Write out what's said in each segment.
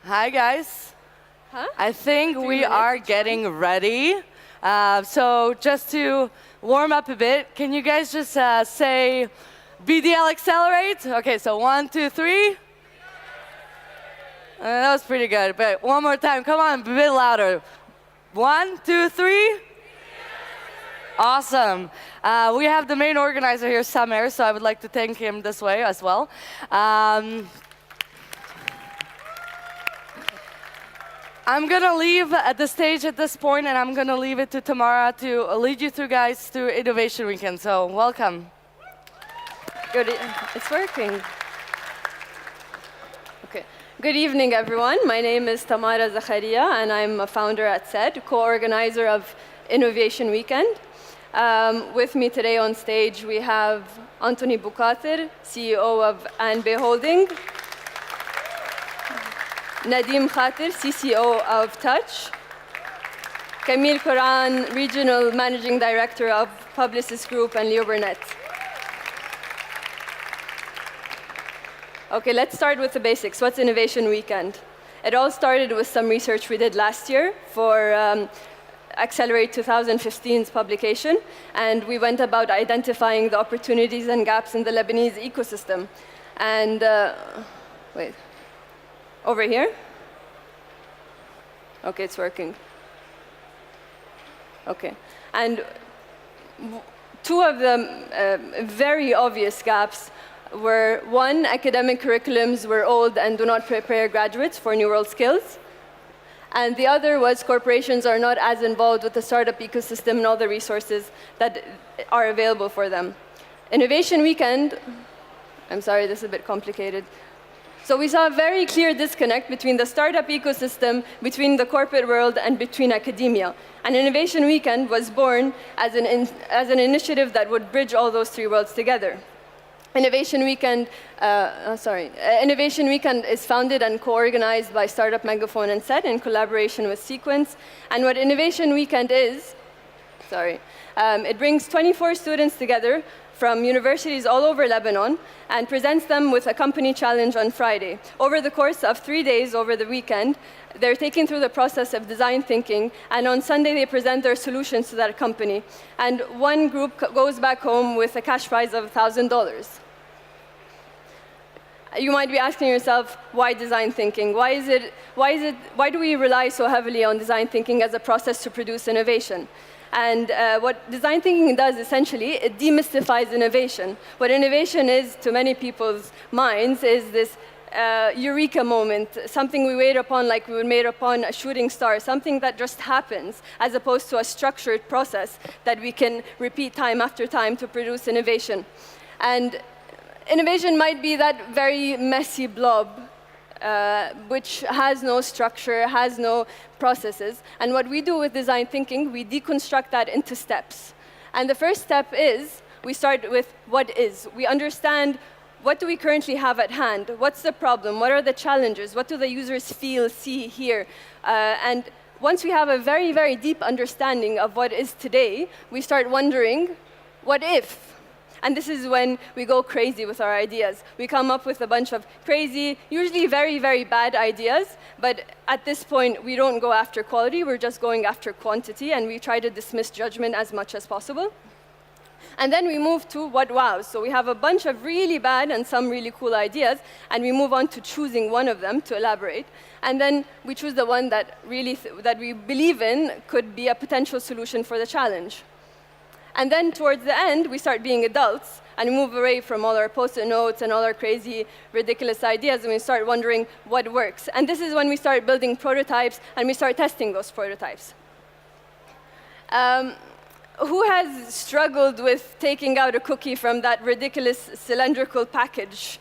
Hi, guys. Huh? I think 3 we minutes, are it's getting ready. So just to warm up a bit, can you guys just say BDL Accelerate? Okay, so 1, 2, 3. That was pretty good, but one more time. Come on, a bit louder. 1, 2, 3. Awesome. We have the main organizer here, Samer, so I would like to thank him this way as well. I'm going to leave the stage at this point, and I'm going to leave it to Tamara to lead you through, guys, through Innovation Weekend. So welcome. Good. It's working. Okay. Good evening, everyone. My name is Tamara Zakharia, and I'm a founder at SED, co-organizer of Innovation Weekend. With me today on stage, we have Anthony Bukater, CEO of Anbe Holding, Nadim Khatir, CCO of Touch, Camille Koran, Regional Managing Director of Publicis Group and Leo Burnett. Okay, let's start with the basics. What's Innovation Weekend? It all started with some research we did last year for Accelerate 2015's publication, and we went about identifying the opportunities and gaps in the Lebanese ecosystem. And wait. Over here? Okay, it's working. Okay. And two of the very obvious gaps were, one, academic curriculums were old and do not prepare graduates for new world skills. And the other was corporations are not as involved with the startup ecosystem and all the resources that are available for them. Innovation Weekend, I'm sorry, this is a bit complicated. So we saw a very clear disconnect between the startup ecosystem, between the corporate world, and between academia. And Innovation Weekend was born as an initiative that would bridge all those three worlds together. Innovation Weekend is founded and co-organized by Startup Megaphone and SET in collaboration with Sequence. And what Innovation Weekend is, it brings 24 students together from universities all over Lebanon and presents them with a company challenge on Friday. Over the course of 3 days over the weekend, they're taken through the process of design thinking, and on Sunday they present their solutions to that company. And one group goes back home with a cash prize of $1,000. You might be asking yourself, why design thinking? Why do we rely so heavily on design thinking as a process to produce innovation? And what design thinking does, essentially, it demystifies innovation. What innovation is, to many people's minds, is this eureka moment, something we wait upon like we would wait upon a shooting star, something that just happens, as opposed to a structured process that we can repeat time after time to produce innovation. And innovation might be that very messy blob, which has no structure, has no processes. And what we do with design thinking, we deconstruct that into steps. And the first step is, we start with what is. We understand, what do we currently have at hand? What's the problem? What are the challenges? What do the users feel, see, hear? And once we have a very, very deep understanding of what is today, we start wondering, what if? And this is when we go crazy with our ideas. We come up with a bunch of crazy, usually very, very bad ideas, but at this point, we don't go after quality, we're just going after quantity, and we try to dismiss judgment as much as possible. And then we move to what wows. So we have a bunch of really bad and some really cool ideas, and we move on to choosing one of them to elaborate. And then we choose the one that that we believe in could be a potential solution for the challenge. And then towards the end, we start being adults, and we move away from all our post-it notes and all our crazy, ridiculous ideas, and we start wondering what works. And this is when we start building prototypes, and we start testing those prototypes. Who has struggled with taking out a cookie from that ridiculous cylindrical package?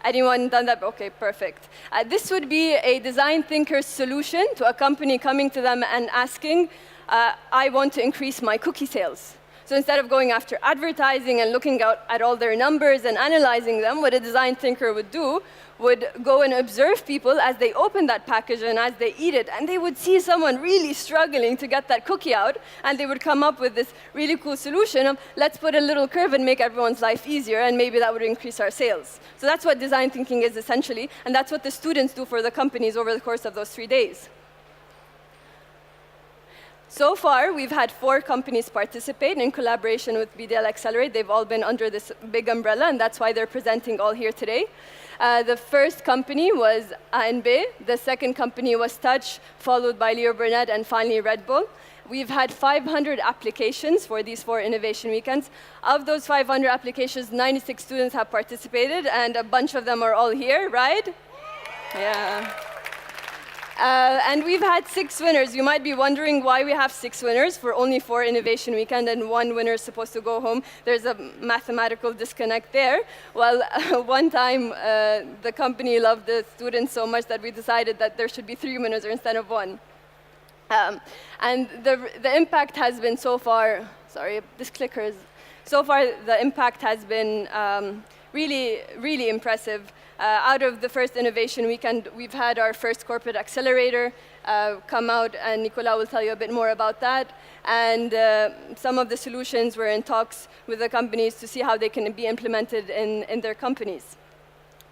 Anyone done that? Okay, perfect. This would be a design thinker's solution to a company coming to them and asking, I want to increase my cookie sales. So instead of going after advertising and looking at all their numbers and analyzing them, what a design thinker would do would go and observe people as they open that package and as they eat it, and they would see someone really struggling to get that cookie out, and they would come up with this really cool solution of, let's put a little curve and make everyone's life easier, and maybe that would increase our sales. So that's what design thinking is essentially, and that's what the students do for the companies over the course of those 3 days. So far, we've had 4 companies participate in collaboration with BDL Accelerate. They've all been under this big umbrella, and that's why they're presenting all here today. The first company was ANB. The second company was Touch, followed by Leo Burnett, and finally Red Bull. We've had 500 applications for these 4 innovation weekends. Of those 500 applications, 96 students have participated, and a bunch of them are all here, right? Yeah. And we've had 6 winners. You might be wondering why we have 6 winners for only 4 innovation weekend and 1 winner is supposed to go home. There's a mathematical disconnect there. Well, one time the company loved the students so much that we decided that there should be 3 winners instead of 1. And the impact has been so far, sorry, this clicker is, so far the impact has been really, really impressive. Out of the first innovation weekend, we've had our first corporate accelerator come out, and Nicola will tell you a bit more about that. And some of the solutions were in talks with the companies to see how they can be implemented in their companies.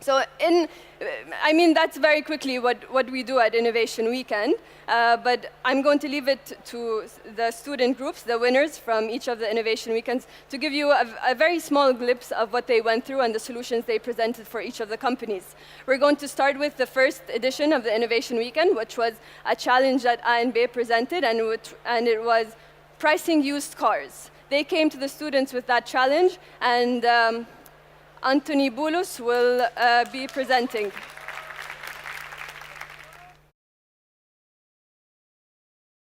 So I mean, that's very quickly what we do at Innovation Weekend, but I'm going to leave it to the student groups, the winners from each of the Innovation Weekends, to give you a very small glimpse of what they went through and the solutions they presented for each of the companies. We're going to start with the first edition of the Innovation Weekend, which was a challenge that ANB presented, and it was pricing used cars. They came to the students with that challenge, and Anthony Boulos will be presenting.